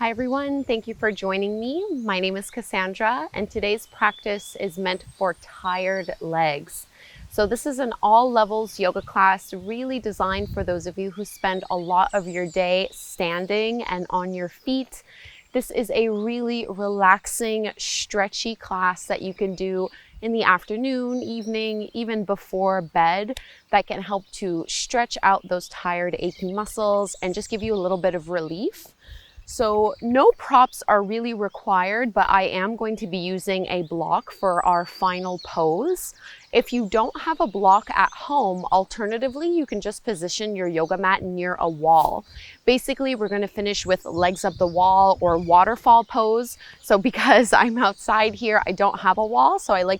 Hi everyone, thank you for joining me. My name is Kassandra and today's practice is meant for tired legs. So this is an all levels yoga class really designed for those of you who spend a lot of your day standing and on your feet. This is a really relaxing, stretchy class that you can do in the afternoon, evening, even before bed that can help to stretch out those tired, aching muscles and just give you a little bit of relief. So no props are really required, but I am going to be using a block for our final pose. If you don't have a block at home, alternatively, you can just position your yoga mat near a wall. Basically, we're going to finish with legs up the wall or waterfall pose. So because I'm outside here, I don't have a wall. So I'm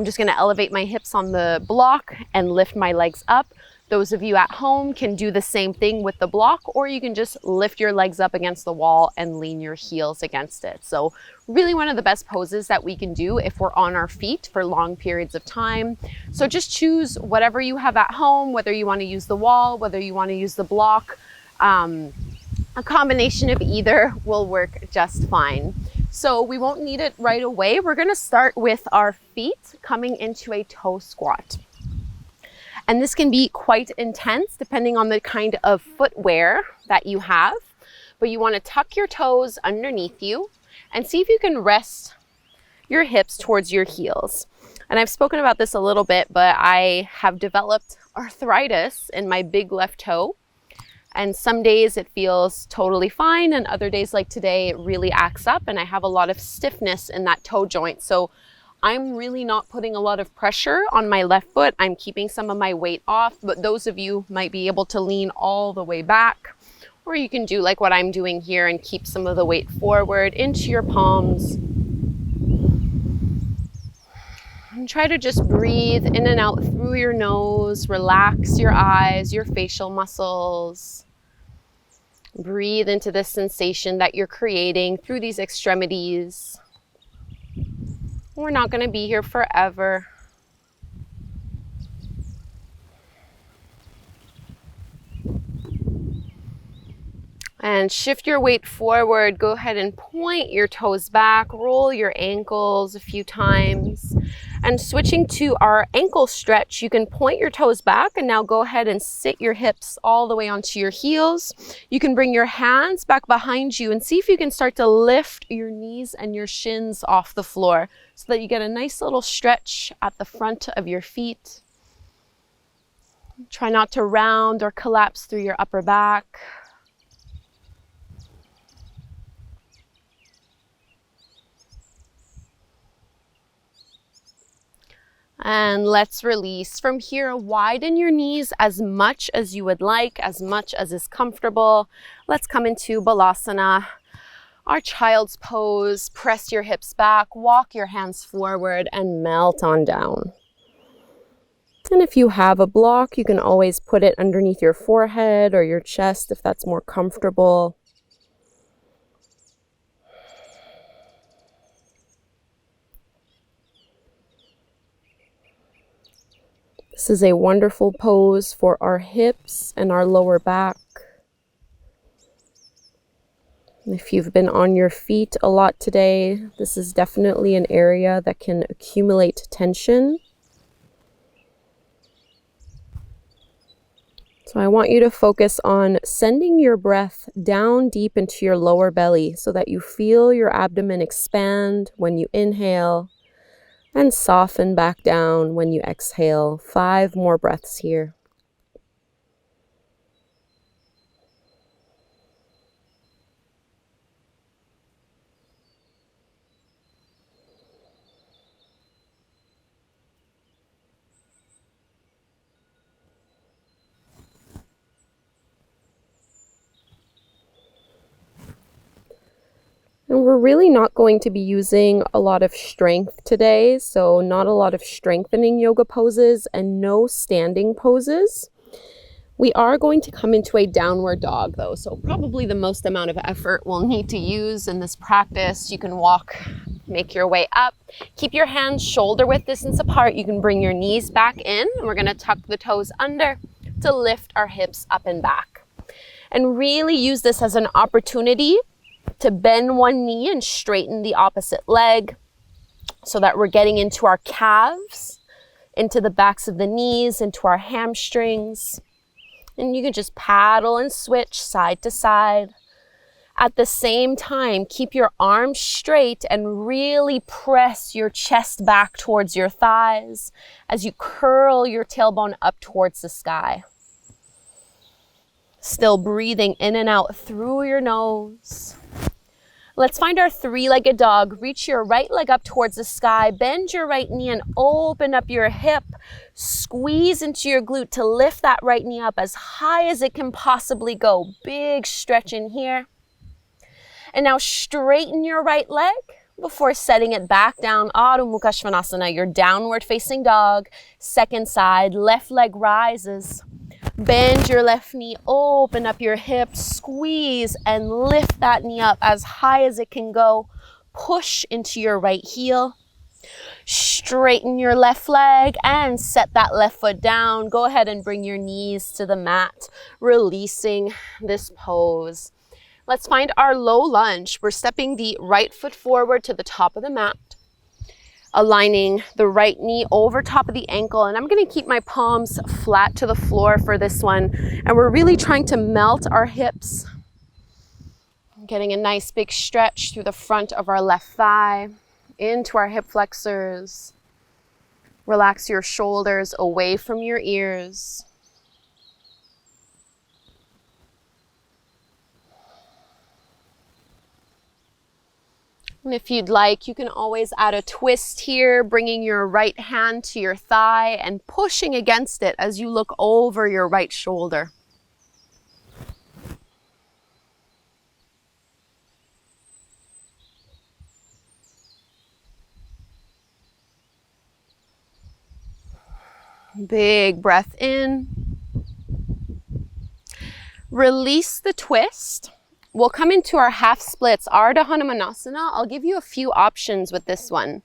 just going to elevate my hips on the block and lift my legs up. Those of you at home can do the same thing with the block, or you can just lift your legs up against the wall and lean your heels against it. So really one of the best poses that we can do if we're on our feet for long periods of time. So just choose whatever you have at home, whether you want to use the wall, whether you want to use the block. A combination of either will work just fine. So we won't need it right away. We're going to start with our feet coming into a toe squat. And this can be quite intense depending on the kind of footwear that you have. But you want to tuck your toes underneath you and see if you can rest your hips towards your heels. And I've spoken about this a little bit, but I have developed arthritis in my big left toe. And some days it feels totally fine, and other days like today it really acts up and I have a lot of stiffness in that toe joint. So I'm really not putting a lot of pressure on my left foot. I'm keeping some of my weight off, but those of you might be able to lean all the way back, or you can do like what I'm doing here and keep some of the weight forward into your palms. And try to just breathe in and out through your nose, relax your eyes, your facial muscles. Breathe into the sensation that you're creating through these extremities. We're not going to be here forever. And shift your weight forward. Go ahead and point your toes back. Roll your ankles a few times. And switching to our ankle stretch, you can point your toes back and now go ahead and sit your hips all the way onto your heels. You can bring your hands back behind you and see if you can start to lift your knees and your shins off the floor so that you get a nice little stretch at the front of your feet. Try not to round or collapse through your upper back. And let's release. From here, widen your knees as much as you would like, as much as is comfortable. Let's come into Balasana, our child's pose. Press your hips back, walk your hands forward, and melt on down. And if you have a block, you can always put it underneath your forehead or your chest if that's more comfortable. This is a wonderful pose for our hips and our lower back. If you've been on your feet a lot today, this is definitely an area that can accumulate tension. So I want you to focus on sending your breath down deep into your lower belly so that you feel your abdomen expand when you inhale and soften back down when you exhale. 5 more breaths here. And we're really not going to be using a lot of strength today, so not a lot of strengthening yoga poses and no standing poses. We are going to come into a downward dog though, so probably the most amount of effort we'll need to use in this practice. You can walk, make your way up. Keep your hands shoulder width distance apart. You can bring your knees back in, and we're gonna tuck the toes under to lift our hips up and back. And really use this as an opportunity to bend one knee and straighten the opposite leg so that we're getting into our calves, into the backs of the knees, into our hamstrings. And you can just paddle and switch side to side. At the same time, keep your arms straight and really press your chest back towards your thighs as you curl your tailbone up towards the sky. Still breathing in and out through your nose. Let's find our three-legged dog. Reach your right leg up towards the sky. Bend your right knee and open up your hip. Squeeze into your glute to lift that right knee up as high as it can possibly go. Big stretch in here. And now straighten your right leg before setting it back down. Adho Mukha Svanasana, your downward facing dog. Second side, left leg rises. Bend your left knee, open up your hips, squeeze and lift that knee up as high as it can go. Push into your right heel. Straighten your left leg and set that left foot down. Go ahead and bring your knees to the mat, releasing this pose. Let's find our low lunge. We're stepping the right foot forward to the top of the mat, aligning the right knee over top of the ankle. And I'm going to keep my palms flat to the floor for this one. And we're really trying to melt our hips, getting a nice big stretch through the front of our left thigh, into our hip flexors. Relax your shoulders away from your ears. And if you'd like, you can always add a twist here, bringing your right hand to your thigh and pushing against it as you look over your right shoulder. Big breath in. Release the twist. We'll come into our half splits, Ardha Hanumanasana. I'll give you a few options with this one.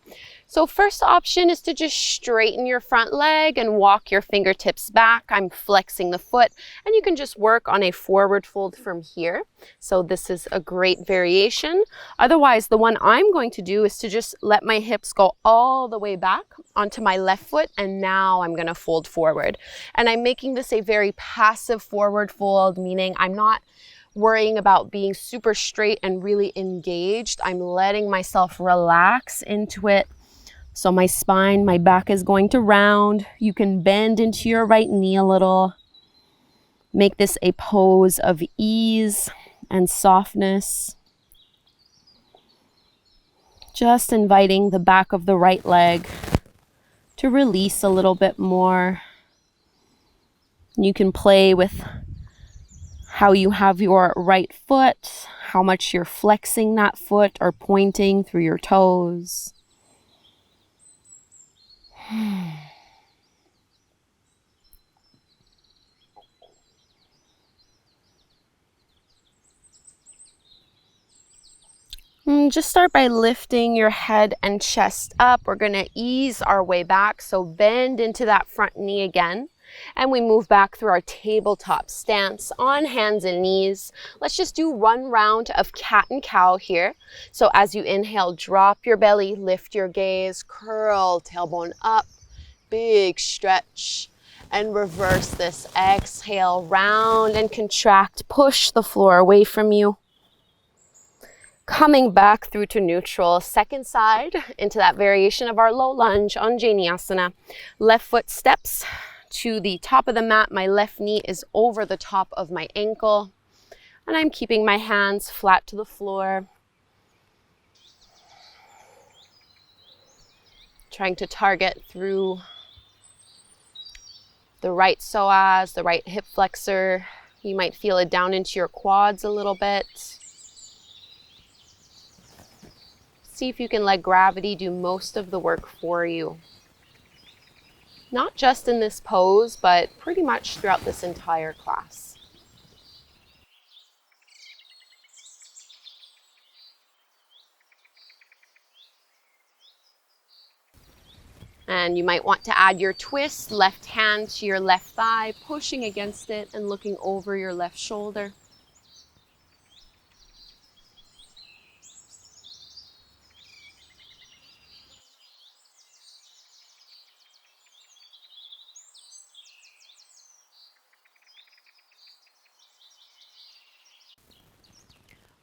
So first option is to just straighten your front leg and walk your fingertips back. I'm flexing the foot, and you can just work on a forward fold from here. So this is a great variation. Otherwise, the one I'm going to do is to just let my hips go all the way back onto my left foot, and now I'm gonna fold forward. And I'm making this a very passive forward fold, meaning I'm not worrying about being super straight and really engaged. I'm letting myself relax into it. So my spine, my back is going to round. You can bend into your right knee a little. Make this a pose of ease and softness. Just inviting the back of the right leg to release a little bit more. You can play with how you have your right foot, how much you're flexing that foot or pointing through your toes. And just start by lifting your head and chest up. We're going to ease our way back, so bend into that front knee again. And we move back through our tabletop stance on hands and knees. Let's just do one round of cat and cow here. So as you inhale, drop your belly, lift your gaze, curl, tailbone up, big stretch, and reverse this. Exhale, round and contract, push the floor away from you. Coming back through to neutral, second side into that variation of our low lunge, Anjaneyasana. Left foot steps to the top of the mat. My left knee is over the top of my ankle, and I'm keeping my hands flat to the floor. Trying to target through the right psoas, the right hip flexor. You might feel it down into your quads a little bit. See if you can let gravity do most of the work for you. Not just in this pose, but pretty much throughout this entire class. And you might want to add your twist, left hand to your left thigh, pushing against it and looking over your left shoulder.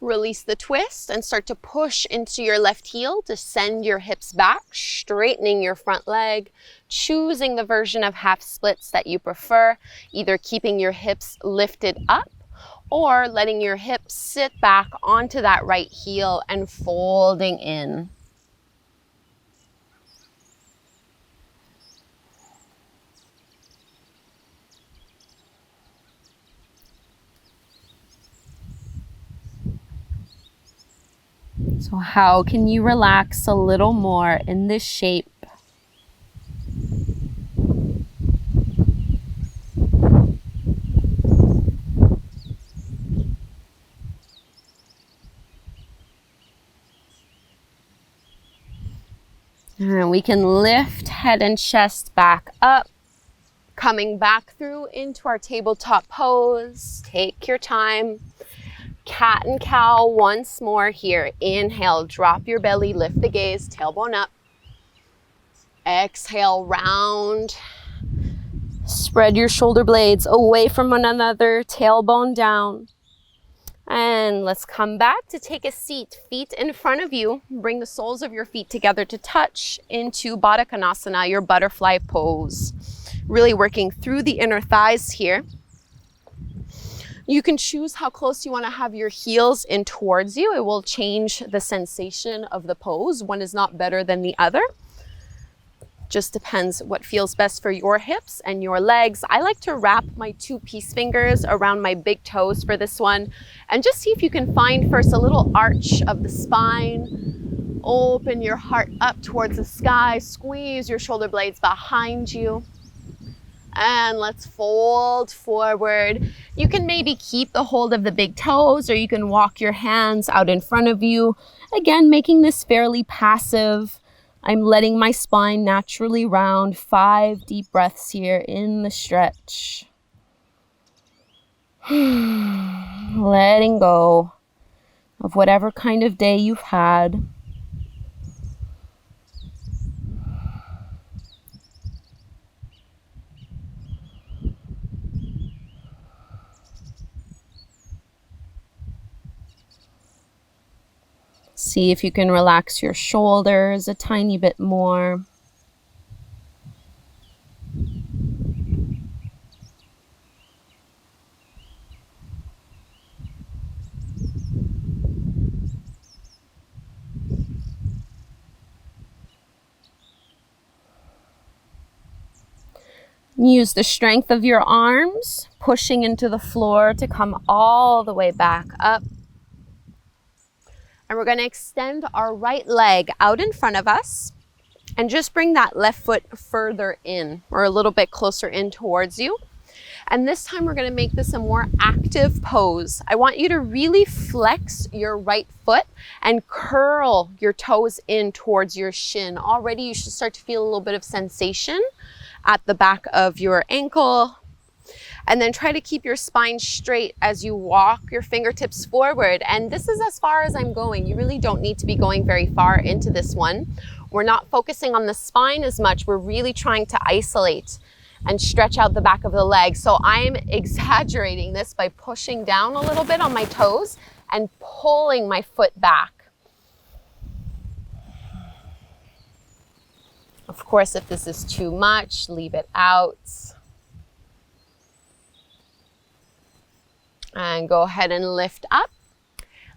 Release the twist and start to push into your left heel to send your hips back, straightening your front leg, choosing the version of half splits that you prefer, either keeping your hips lifted up or letting your hips sit back onto that right heel and folding in. So how can you relax a little more in this shape? And we can lift head and chest back up, coming back through into our tabletop pose. Take your time. Cat and cow once more here. Inhale, drop your belly, lift the gaze, tailbone up. Exhale, round. Spread your shoulder blades away from one another, tailbone down. And let's come back to take a seat, feet in front of you. Bring the soles of your feet together to touch into Baddha Konasana, your butterfly pose. Really working through the inner thighs here. You can choose how close you want to have your heels in towards you. It will change the sensation of the pose. One is not better than the other. Just depends what feels best for your hips and your legs. I like to wrap my 2 peace fingers around my big toes for this one. And just see if you can find first a little arch of the spine. Open your heart up towards the sky. Squeeze your shoulder blades behind you. And let's fold forward. You can maybe keep the hold of the big toes, or you can walk your hands out in front of you. Again, making this fairly passive. I'm letting my spine naturally round. 5 deep breaths here in the stretch. Letting go of whatever kind of day you've had. See if you can relax your shoulders a tiny bit more. Use the strength of your arms, pushing into the floor to come all the way back up. And we're going to extend our right leg out in front of us and just bring that left foot further in, or a little bit closer in towards you. And this time we're going to make this a more active pose. I want you to really flex your right foot and curl your toes in towards your shin. Already you should start to feel a little bit of sensation at the back of your ankle. And then try to keep your spine straight as you walk your fingertips forward. And this is as far as I'm going. You really don't need to be going very far into this one. We're not focusing on the spine as much. We're really trying to isolate and stretch out the back of the leg. So I'm exaggerating this by pushing down a little bit on my toes and pulling my foot back. Of course, if this is too much, leave it out. And go ahead and lift up.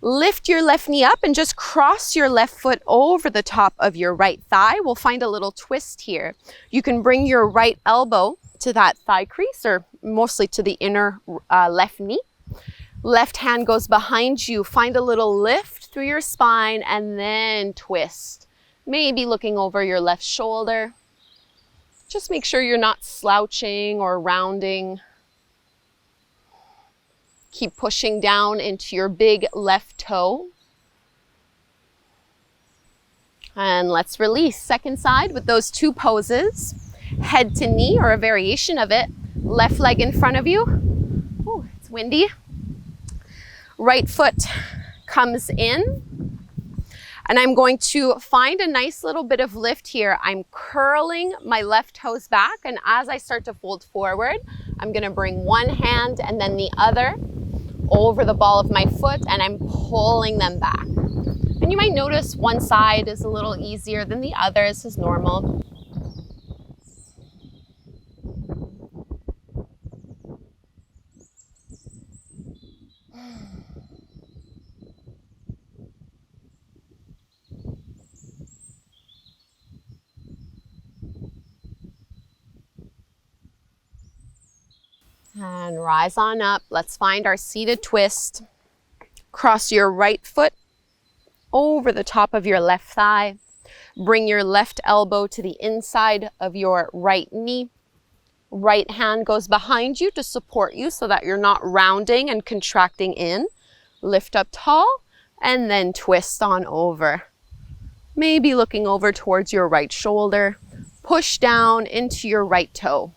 Lift your left knee up and just cross your left foot over the top of your right thigh. We'll find a little twist here. You can bring your right elbow to that thigh crease, or mostly to the inner left knee. Left hand goes behind you. Find a little lift through your spine and then twist. Maybe looking over your left shoulder. Just make sure you're not slouching or rounding. Keep pushing down into your big left toe. And let's release. Second side with those 2 poses. Head to knee, or a variation of it. Left leg in front of you. Oh, it's windy. Right foot comes in. And I'm going to find a nice little bit of lift here. I'm curling my left toes back. And as I start to fold forward, I'm going to bring one hand and then the other over the ball of my foot, and I'm pulling them back. And you might notice one side is a little easier than the other. This is normal. And rise on up. Let's find our seated twist. Cross your right foot over the top of your left thigh. Bring your left elbow to the inside of your right knee. Right hand goes behind you to support you so that you're not rounding and contracting in. Lift up tall and then twist on over. Maybe looking over towards your right shoulder. Push down into your right toe.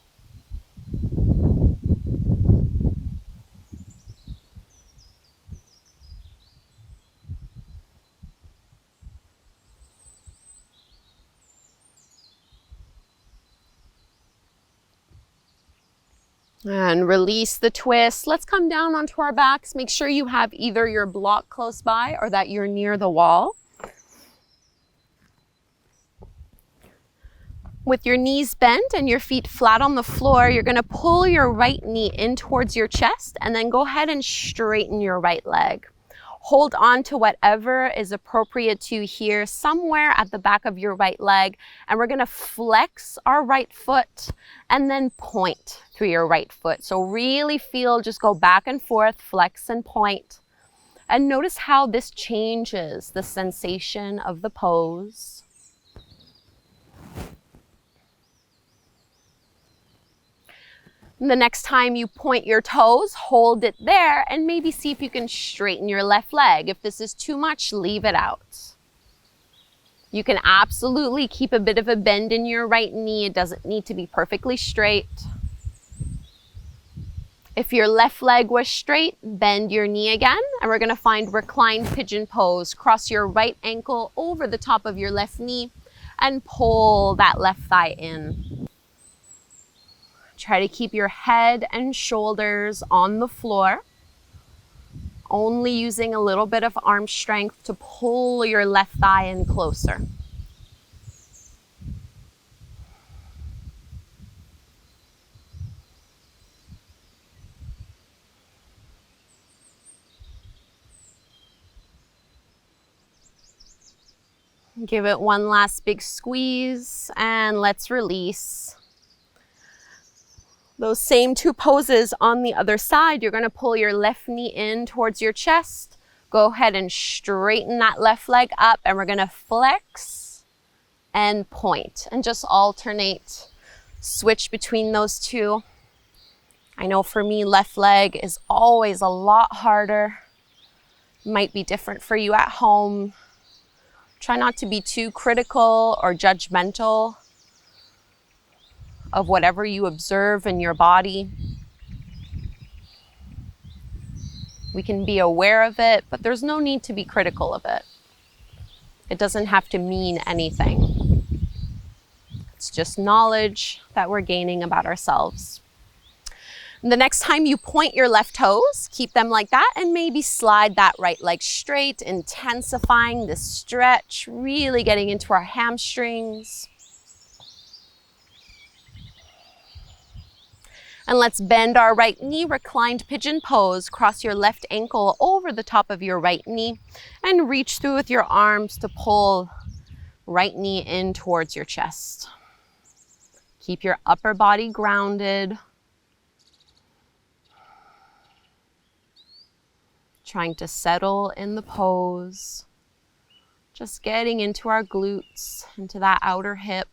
And release the twist. Let's come down onto our backs. Make sure you have either your block close by or that you're near the wall. With your knees bent and your feet flat on the floor, you're going to pull your right knee in towards your chest and then go ahead and straighten your right leg. Hold on to whatever is appropriate to you here, somewhere at the back of your right leg. And we're going to flex our right foot and then point through your right foot. So really feel, just go back and forth, flex and point. And notice how this changes the sensation of the pose. The next time you point your toes, hold it there and maybe see if you can straighten your left leg. If this is too much, leave it out. You can absolutely keep a bit of a bend in your right knee. It doesn't need to be perfectly straight. If your left leg was straight, bend your knee again. And we're going to find reclined pigeon pose. Cross your right ankle over the top of your left knee and pull that left thigh in. Try to keep your head and shoulders on the floor, only using a little bit of arm strength to pull your left thigh in closer. Give it one last big squeeze and let's release. Those same two poses on the other side, you're going to pull your left knee in towards your chest. Go ahead and straighten that left leg up and we're going to flex and point and just alternate, switch between those two. I know for me, left leg is always a lot harder. Might be different for you at home. Try not to be too critical or judgmental of whatever you observe in your body. We can be aware of it, but there's no need to be critical of it. It doesn't have to mean anything. It's just knowledge that we're gaining about ourselves. The next time you point your left toes, keep them like that and maybe slide that right leg straight, intensifying the stretch, really getting into our hamstrings. And let's bend our right knee, reclined pigeon pose. Cross your left ankle over the top of your right knee and reach through with your arms to pull right knee in towards your chest. Keep your upper body grounded. Trying to settle in the pose. Just getting into our glutes, into that outer hip.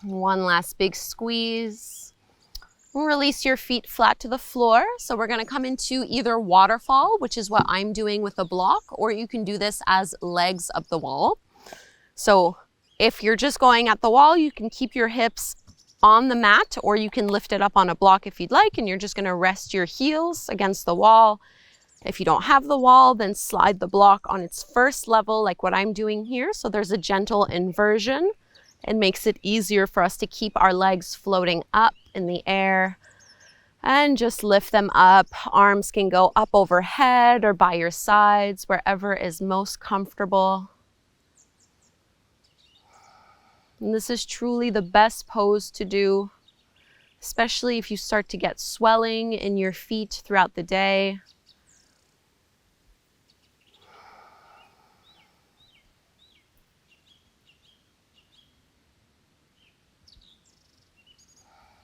One last big squeeze. Release your feet flat to the floor. So we're going to come into either waterfall, which is what I'm doing with a block, or you can do this as legs up the wall. So if you're just going at the wall, you can keep your hips on the mat, or you can lift it up on a block if you'd like, and you're just going to rest your heels against the wall. If you don't have the wall, then slide the block on its first level like what I'm doing here. So there's a gentle inversion. It makes it easier for us to keep our legs floating up in the air and just lift them up. Arms can go up overhead or by your sides, wherever is most comfortable. And this is truly the best pose to do, especially if you start to get swelling in your feet throughout the day.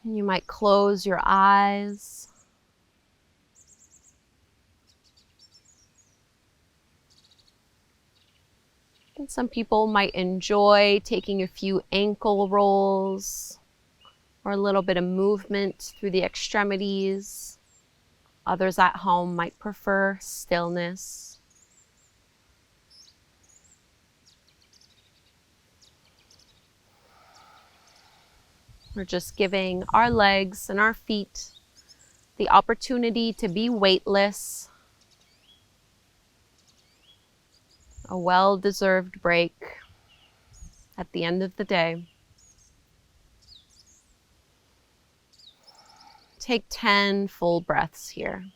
You might close your eyes. And some people might enjoy taking a few ankle rolls or a little bit of movement through the extremities. Others at home might prefer stillness. We're just giving our legs and our feet the opportunity to be weightless. A well-deserved break at the end of the day. Take 10 full breaths here.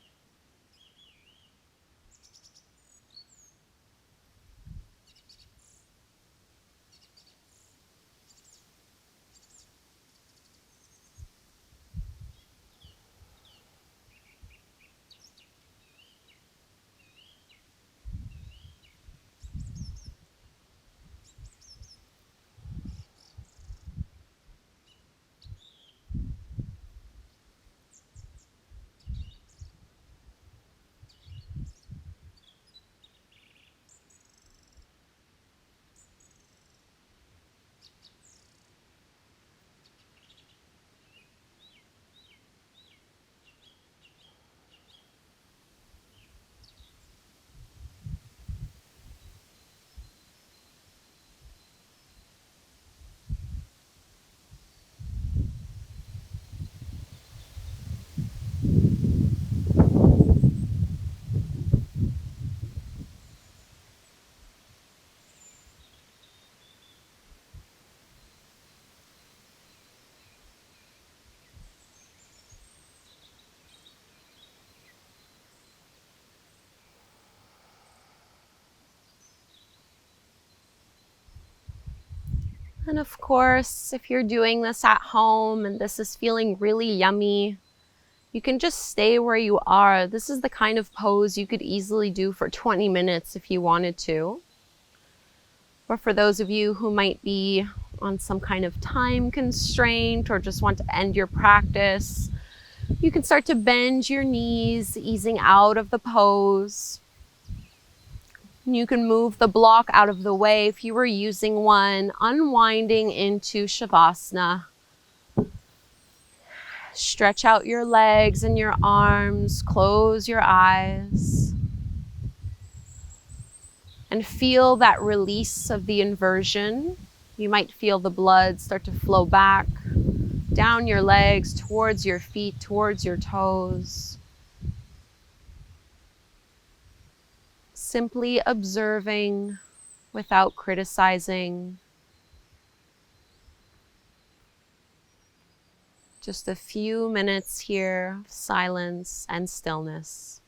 And of course, if you're doing this at home and this is feeling really yummy, you can just stay where you are. This is the kind of pose you could easily do for 20 minutes if you wanted to. Or for those of you who might be on some kind of time constraint or just want to end your practice, you can start to bend your knees, easing out of the pose. You can move the block out of the way if you were using one, unwinding into Savasana. Stretch out your legs and your arms, close your eyes, and feel that release of the inversion. You might feel the blood start to flow back down your legs, towards your feet, towards your toes. Simply observing without criticizing. Just a few minutes here of silence and stillness.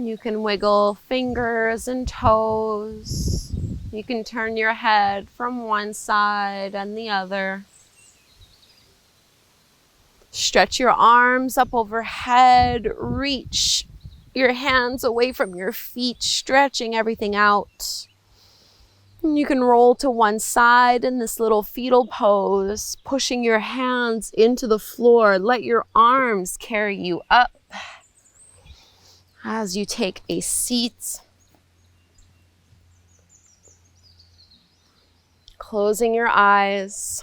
You can wiggle fingers and toes. You can turn your head from one side and the other. Stretch your arms up overhead. Reach your hands away from your feet, stretching everything out. And you can roll to one side in this little fetal pose, pushing your hands into the floor. Let your arms carry you up as you take a seat. Closing your eyes.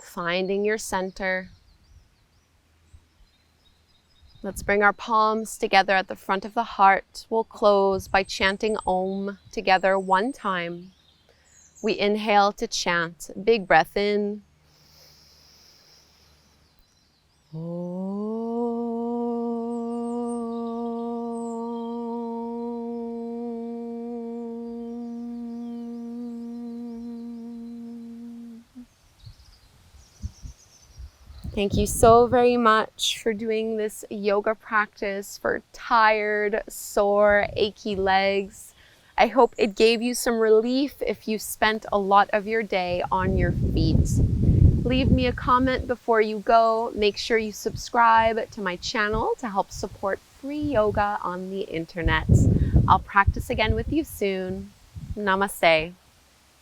Finding your center. Let's bring our palms together at the front of the heart. We'll close by chanting Om together one time. We inhale to chant. Big breath in. Thank you so very much for doing this yoga practice for tired, sore, achy legs. I hope it gave you some relief if you spent a lot of your day on your feet. Leave me a comment before you go. Make sure you subscribe to my channel to help support free yoga on the internet. I'll practice again with you soon. Namaste.